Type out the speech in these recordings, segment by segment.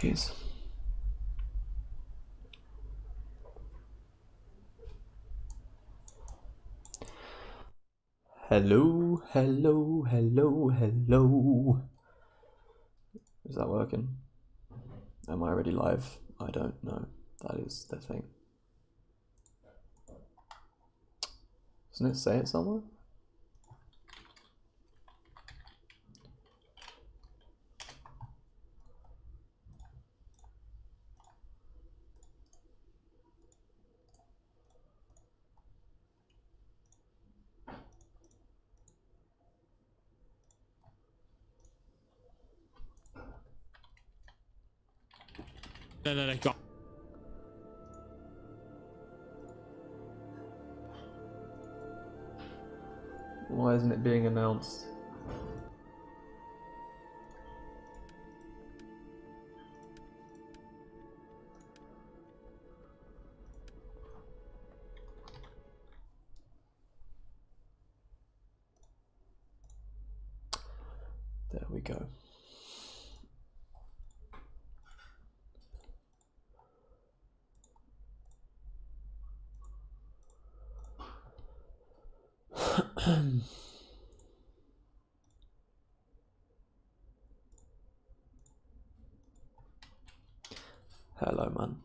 Jeez. Hello, hello, hello, hello. Is that working? Am I already live? I don't know. That is the thing. Doesn't it say it somewhere? No, go. Why isn't it being announced? There we go. Hello, man.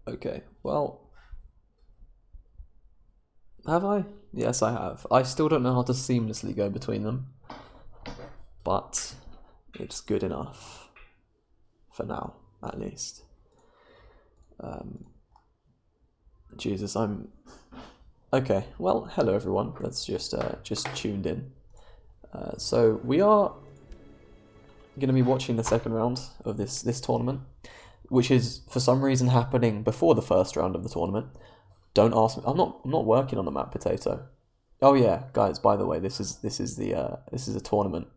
Okay, well, have I? Yes, I have. I still don't know how to seamlessly go between them, but it's good enough for now, at least. Jesus, I'm okay. Well, hello everyone. That's just tuned in. So we are going to be watching the second round of this tournament, which is for some reason happening before the first round of the tournament. Don't ask me. I'm not working on the map potato. Oh yeah, guys. By the way, this is a tournament.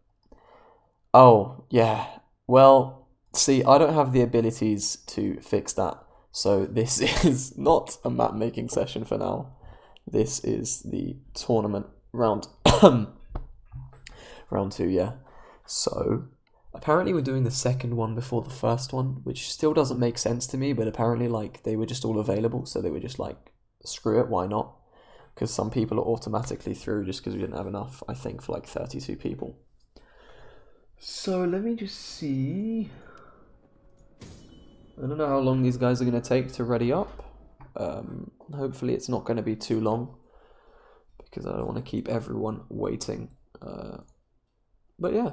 Oh yeah. Well, see, I don't have the abilities to fix that, so this is not a map making session for now. This is the tournament round. Round 2, yeah. So apparently we're doing the second one before the first one, which still doesn't make sense to me, but apparently like they were just all available, so they were just like, screw it, why not? Because some people are automatically through just because we didn't have enough, I think, for like 32 people. So let me just see. I don't know how long these guys are going to take to ready up. Hopefully it's not going to be too long, because I don't want to keep everyone waiting. But yeah.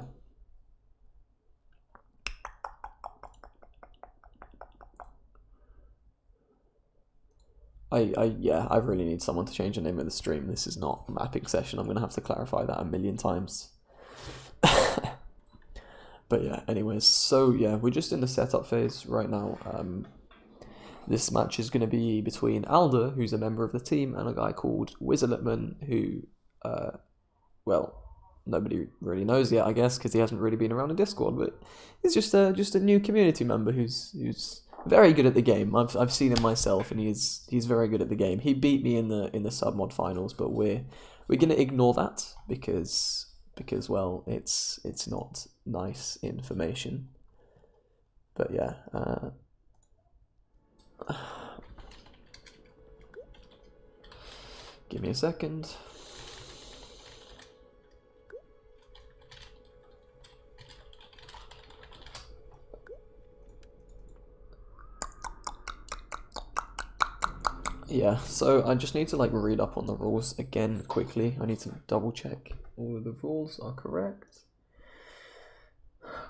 I really need someone to change the name of the stream. This is not a mapping session. I'm going to have to clarify that a million times. But yeah, anyways, so yeah, we're just in the setup phase right now. This match is going to be between Aldur, who's a member of the team, and a guy called Wiseletman, who, well, nobody really knows yet, I guess, because he hasn't really been around in Discord, but he's just a new community member who's very good at the game. I've seen him myself, and he's very good at the game. He beat me in the submod finals, but we're gonna ignore that because well, it's not nice information. But yeah, give me a second. Yeah, so I just need to like read up on the rules again quickly. I need to double check all of the rules are correct.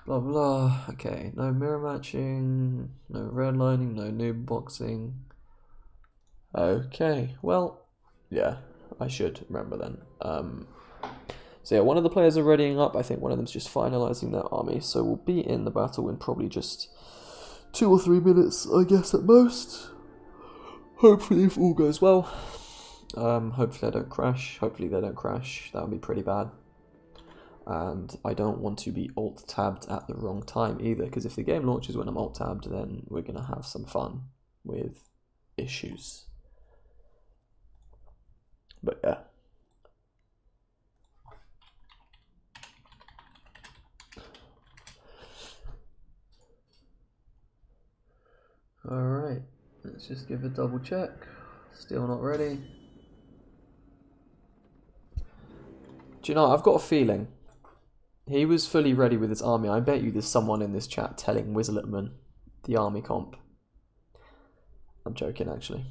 Blah blah. Okay, no mirror matching, no redlining, no noob boxing. Okay, well, yeah, I should remember then. So yeah, one of the players are readying up. I think one of them's just finalizing their army, so we'll be in the battle in probably just 2 or 3 minutes, I guess, at most. Hopefully, if all goes well. Hopefully I don't crash. Hopefully they don't crash. That would be pretty bad. And I don't want to be alt-tabbed at the wrong time either, because if the game launches when I'm alt-tabbed, then we're going to have some fun with issues. But yeah. Alright, let's just give a double check. Still not ready. Do you know, I've got a feeling he was fully ready with his army. I bet you there's someone in this chat telling Wiseletman the army comp. I'm joking, actually.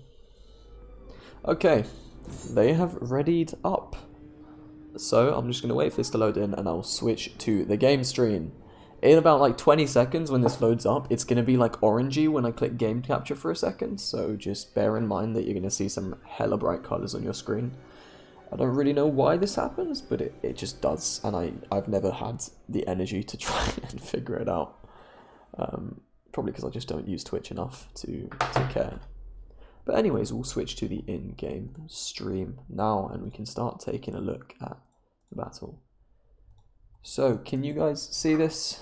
Okay, they have readied up. So I'm just going to wait for this to load in and I'll switch to the game screen. In about like 20 seconds when this loads up, it's going to be like orangey when I click game capture for a second. So just bear in mind that you're going to see some hella bright colors on your screen. I don't really know why this happens, but it just does. And I've never had the energy to try and figure it out. Probably because I just don't use Twitch enough to care. But anyways, we'll switch to the in-game stream now and we can start taking a look at the battle. So, can you guys see this?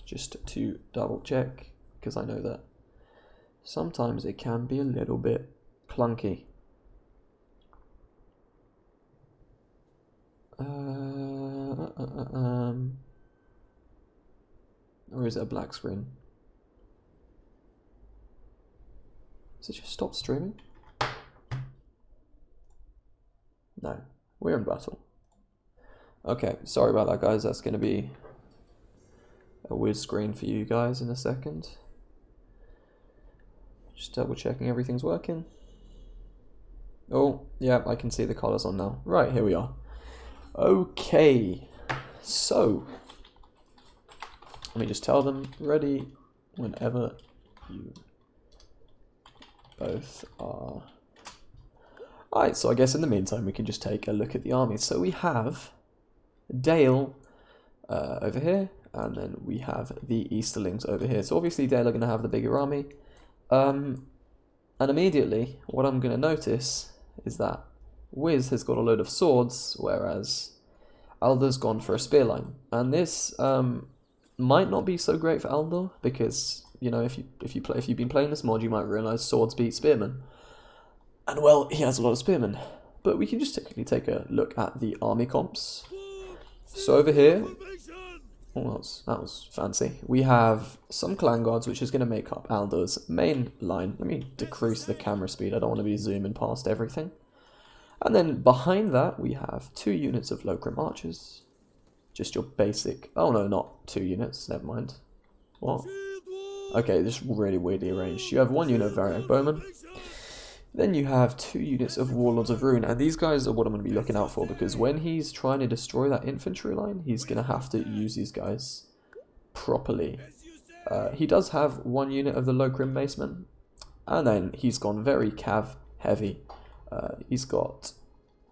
Just to double check, because I know that sometimes it can be a little bit clunky. Or is it a black screen? Does it just stop streaming? No, we're in battle. Okay, sorry about that, guys. That's going to be a weird screen for you guys in a second. Just double checking everything's working. Oh, yeah, I can see the colors on now. Right, here we are. Okay, so let me just tell them ready whenever you both are. Alright, so I guess in the meantime we can just take a look at the army. So we have Dale over here, and then we have the Easterlings over here. So obviously Dale are going to have the bigger army. And immediately what I'm going to notice is that Wiz has got a load of swords, whereas Aldur's gone for a spear line. And this might not be so great for Aldur, because you know, if you've been playing this mod, you might realize swords beat spearmen. And well, he has a lot of spearmen. But we can just quickly take a look at the army comps. So over here, oh, that was fancy. We have some clan guards, which is going to make up Aldur's main line. Let me decrease the camera speed. I don't want to be zooming past everything. And then behind that, we have 2 units of Lokrim archers. Just your basic... Oh no, not 2 units. Never mind. What? Okay, this is really weirdly arranged. You have 1 unit of Variac bowmen. Then you have 2 units of Warlords of Ruin. And these guys are what I'm going to be looking out for, because when he's trying to destroy that infantry line, he's going to have to use these guys properly. He does have 1 unit of the Lokrim basemen. And then he's gone very cav heavy. He's got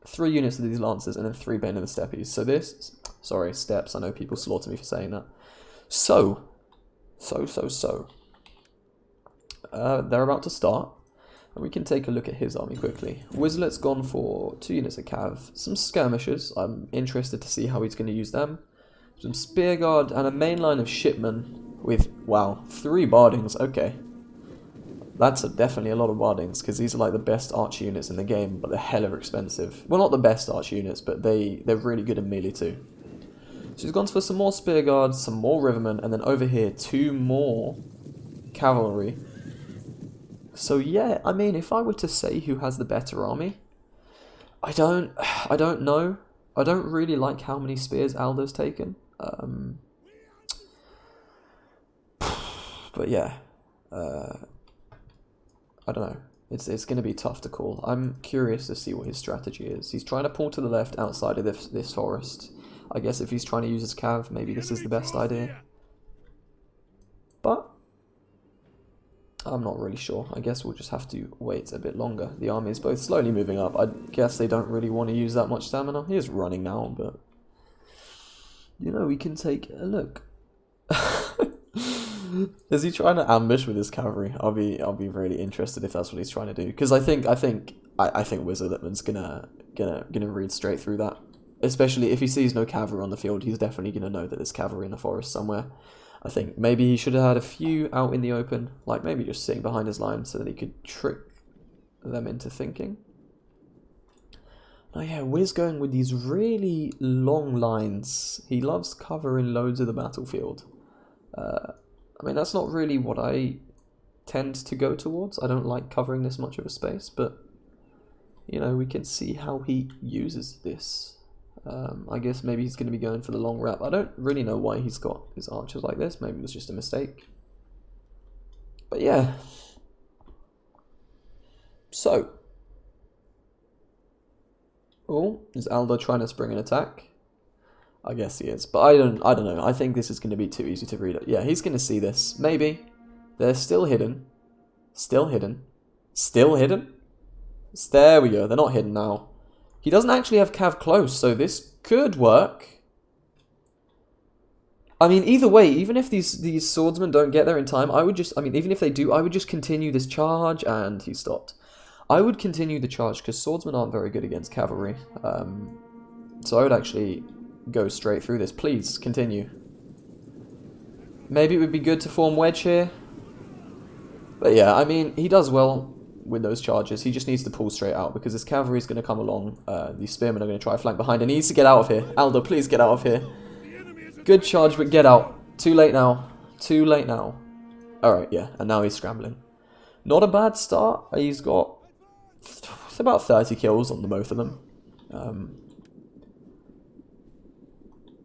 3 units of these lancers and then 3 Bane of the Steppies. So this, sorry, steps. I know people slaughter me for saying that. They're about to start, and we can take a look at his army quickly. Wiselet's gone for 2 units of cav, some skirmishers. I'm interested to see how he's going to use them. Some spear guard and a main line of shipmen with, wow, 3 bardings. Okay. That's definitely a lot of bardings, because these are like the best archer units in the game, but they're hella expensive. Well, not the best archer units, but they're really good in melee too. So he's gone for some more spear guards, some more rivermen, and then over here 2 more cavalry. So yeah, I mean, if I were to say who has the better army, I don't know. I don't really like how many spears Aldur's taken. But yeah. I don't know. It's going to be tough to call. I'm curious to see what his strategy is. He's trying to pull to the left outside of this forest. I guess if he's trying to use his cav, maybe this is the best idea. But I'm not really sure. I guess we'll just have to wait a bit longer. The army is both slowly moving up. I guess they don't really want to use that much stamina. He is running now, but you know, we can take a look. Is he trying to ambush with his cavalry? I'll be really interested if that's what he's trying to do, because I think Wiseletman's gonna read straight through that. Especially if he sees no cavalry on the field, he's definitely gonna know that there's cavalry in the forest somewhere. I think maybe he should have had a few out in the open, like maybe just sitting behind his line so that he could trick them into thinking. Oh yeah, Wiz going with these really long lines. He loves covering loads of the battlefield. I mean, that's not really what I tend to go towards. I don't like covering this much of a space, but, you know, we can see how he uses this. I guess maybe he's going to be going for the long wrap. I don't really know why he's got his archers like this. Maybe it was just a mistake. But yeah. So. Oh, is Aldur trying to spring an attack? I guess he is, but I don't know. I think this is going to be too easy to read. Yeah, he's going to see this. Maybe. They're still hidden. Still hidden. Still hidden? There we go. They're not hidden now. He doesn't actually have Cav close, so this could work. I mean, either way, even if these swordsmen don't get there in time, I would just, I mean, even if they do, I would just continue this charge, and he stopped. I would continue the charge, because swordsmen aren't very good against cavalry. So I would actually go straight through this. Please, continue. Maybe it would be good to form wedge here. But yeah, I mean, he does well with those charges. He just needs to pull straight out, because his cavalry is going to come along. These spearmen are going to try to flank behind, and he needs to get out of here. Aldur, please get out of here. Good charge, but get out. Too late now. Too late now. Alright, yeah, and now he's scrambling. Not a bad start. He's got it's about 30 kills on the both of them.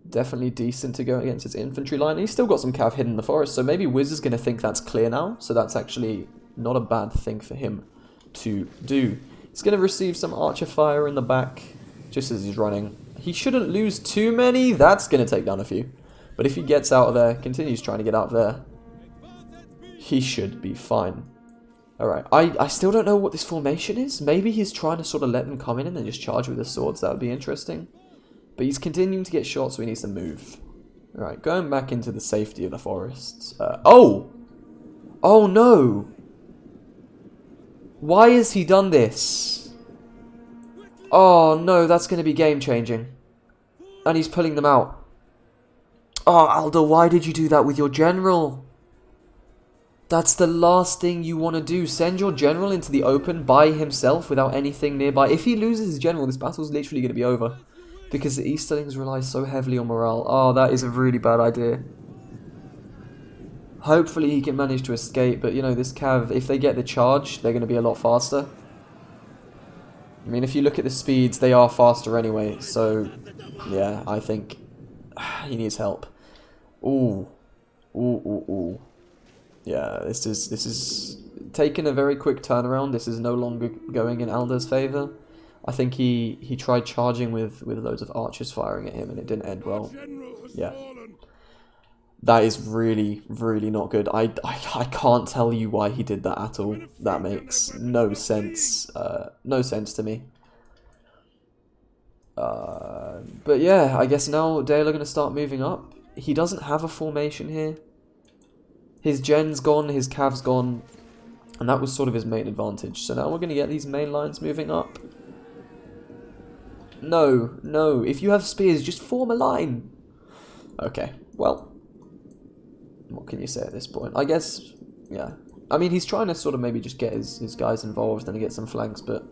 Definitely decent to go against his infantry line. He's still got some cav hidden in the forest, so maybe Wiz is going to think that's clear now. So that's actually not a bad thing for him to do. He's going to receive some archer fire in the back just as he's running. He shouldn't lose too many. That's going to take down a few. But if he gets out of there, continues trying to get out of there, he should be fine. Alright, I still don't know what this formation is. Maybe he's trying to sort of let them come in and then just charge with the swords. That would be interesting. But he's continuing to get shot, so he needs to move. Alright, going back into the safety of the forests. Oh! Oh no! Why has he done this? Oh no, that's going to be game changing. And he's pulling them out. Oh, Aldur, why did you do that with your general? That's the last thing you want to do. Send your general into the open by himself without anything nearby. If he loses his general, this battle's literally going to be over. Because the Easterlings rely so heavily on morale. Oh, that is a really bad idea. Hopefully he can manage to escape, but you know, this cav, if they get the charge, they're going to be a lot faster. I mean, if you look at the speeds, they are faster anyway, so yeah, I think he needs help. Ooh. Ooh, ooh, ooh. Yeah, this is taking a very quick turnaround. This is no longer going in Aldur's favour. I think he tried charging with loads of archers firing at him, and it didn't end well. Yeah. That is really, really not good. I can't tell you why he did that at all. That makes no sense. No sense to me. But yeah, I guess now Dale are going to start moving up. He doesn't have a formation here. His gen's gone, his cav's gone. And that was sort of his main advantage. So now we're going to get these main lines moving up. No, no. If you have spears, just form a line. Okay, well. What can you say at this point? I guess, yeah. I mean, he's trying to sort of maybe just get his guys involved and get some flanks, but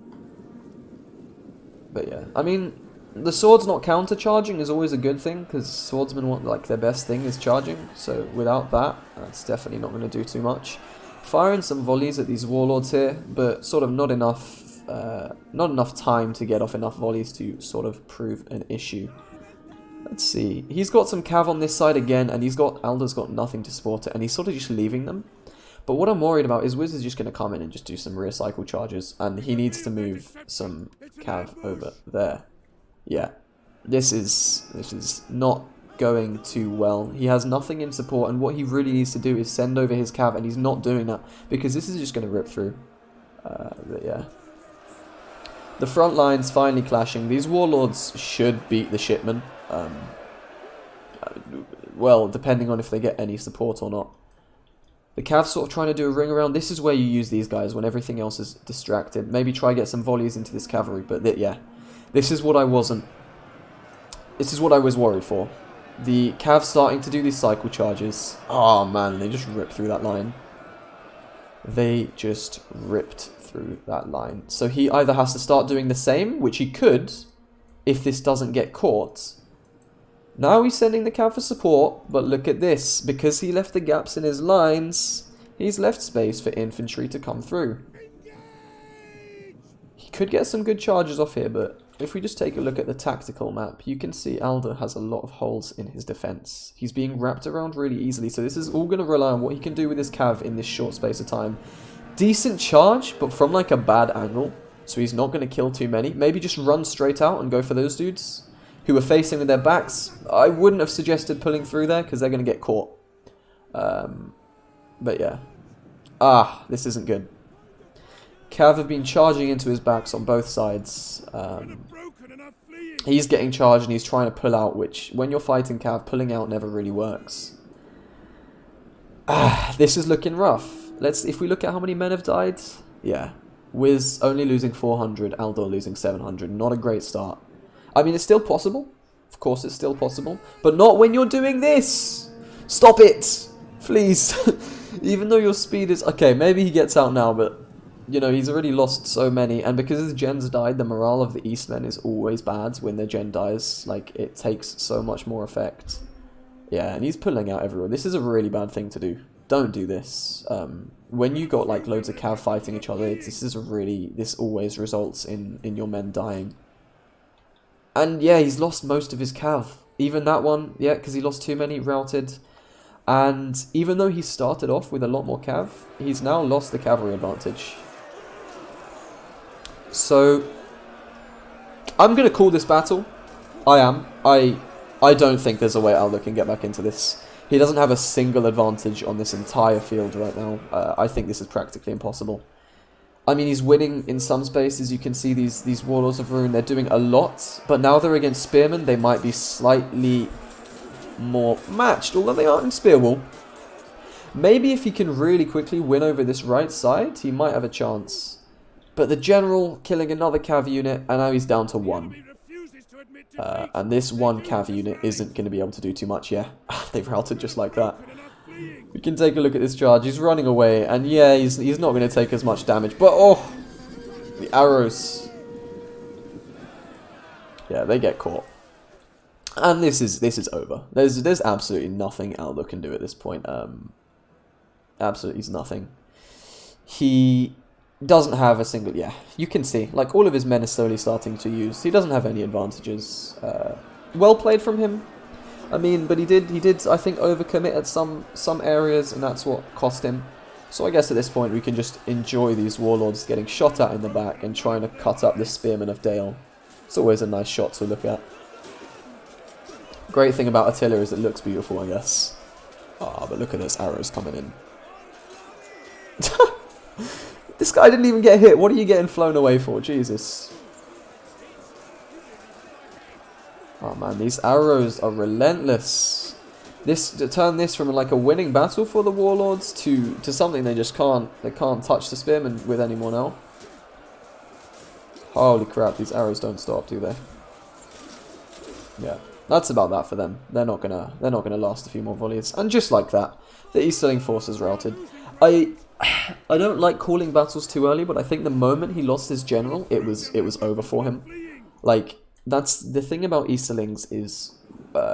yeah. I mean, the sword's not counter-charging is always a good thing, because swordsmen want, like, their best thing is charging, so without that, that's definitely not going to do too much. Firing some volleys at these warlords here, but sort of not enough time to get off enough volleys to sort of prove an issue. Let's see. He's got some cav on this side again, and Aldur's got nothing to support it, and he's sort of just leaving them. But what I'm worried about is Wiz is just going to come in and just do some rear cycle charges, and he needs to move some cav over there. Yeah. This is not going too well. He has nothing in support, and what he really needs to do is send over his cav, and he's not doing that, because this is just going to rip through. But yeah. The front line's finally clashing. These warlords should beat the shipmen. Well, depending on if they get any support or not. The cav's sort of trying to do a ring around. This is where you use these guys when everything else is distracted. Maybe try get some volleys into this cavalry, but yeah. This is what I was worried for. The cav starting to do these cycle charges. Oh man, they just rip through that line. They just ripped through that line. So he either has to start doing the same, which he could, if this doesn't get caught. Now he's sending the cav for support, but look at this. Because he left the gaps in his lines, he's left space for infantry to come through. He could get some good charges off here, but if we just take a look at the tactical map, you can see Aldur has a lot of holes in his defense. He's being wrapped around really easily, so this is all going to rely on what he can do with his cav in this short space of time. Decent charge, but from like a bad angle, so he's not going to kill too many. Maybe just run straight out and go for those dudes who are facing with their backs. I wouldn't have suggested pulling through there because they're going to get caught. But yeah. This isn't good. Cav have been charging into his backs on both sides. He's getting charged and he's trying to pull out, which when you're fighting Cav, pulling out never really works. This is looking rough. If we look at how many men have died, yeah. Wiz only losing 400, Aldur losing 700. Not a great start. I mean, it's still possible. Of course, it's still possible. But not when you're doing this. Stop it. Please. Even though your speed is... Okay, maybe he gets out now, but... You know, he's already lost so many, and because his gens died, the morale of the Eastmen is always bad when their gen dies. Like, it takes so much more effect. Yeah, and he's pulling out everyone. This is a really bad thing to do. Don't do this. When you got, like, loads of cav fighting each other, this always results in your men dying. And, yeah, he's lost most of his cav. Even that one, yeah, because he lost too many, routed. And even though he started off with a lot more cav, he's now lost the cavalry advantage. So, I'm going to call this battle. I am. I don't think there's a way Aldur can get back into this. He doesn't have a single advantage on this entire field right now. I think this is practically impossible. I mean, he's winning in some spaces. You can see these Warlords of Ruin, they're doing a lot. But now they're against Spearmen, they might be slightly more matched, although they aren't in Spearwall. Maybe if he can really quickly win over this right side, he might have a chance. But the General killing another cav unit, and now he's down to 1. And this one cav unit isn't going to be able to do too much. Yeah, they've routed just like that. We can take a look at this charge. He's running away, and yeah, he's not going to take as much damage. But oh, the arrows. Yeah, they get caught. And this is over. There's absolutely nothing Aldur can do at this point. Absolutely nothing. He doesn't have a single... Yeah, you can see. Like, all of his men are slowly starting to use. He doesn't have any advantages. Well played from him. I mean, but he did I think, overcommit at some areas, and that's what cost him. So I guess at this point we can just enjoy these Warlords getting shot at in the back and trying to cut up the Spearmen of Dale. It's always a nice shot to look at. Great thing about Attila is it looks beautiful, I guess. But look at those arrows coming in. This guy didn't even get hit. What are you getting flown away for? Jesus. Oh man, these arrows are relentless. To turn this from like a winning battle for the Warlords to something they just can't touch the Spearmen with anymore now. Holy crap, these arrows don't stop, do they? Yeah. That's about that for them. They're not gonna last a few more volleys. And just like that, the Easterling force is routed. I don't like calling battles too early, but I think the moment he lost his general, it was over for him. Like, that's the thing about Easterlings is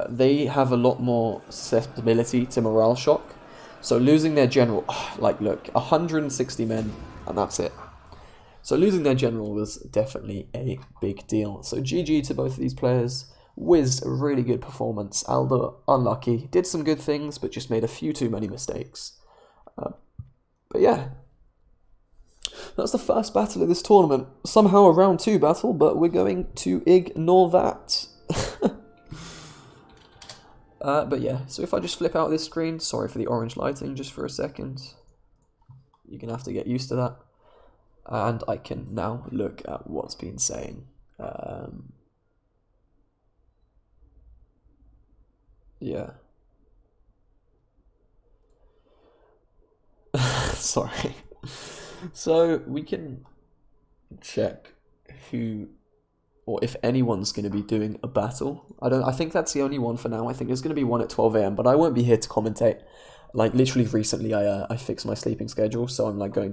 they have a lot more susceptibility to morale shock. So losing their general, like look, 160 men, and that's it. So losing their general was definitely a big deal. So GG to both of these players. Wiz, a really good performance. Aldur, unlucky. Did some good things, but just made a few too many mistakes. But yeah. That's the first battle of this tournament. Somehow a round 2 battle, but we're going to ignore that. But yeah, so if I just flip out this screen, sorry for the orange lighting just for a second. You're going to have to get used to that. And I can now look at what's been saying. Yeah. Sorry. So we can check who or if anyone's going to be doing a battle. I think that's the only one for now. I think there's going to be one at 12 AM, but I won't be here to commentate. Like literally recently, I fixed my sleeping schedule, so I'm like going to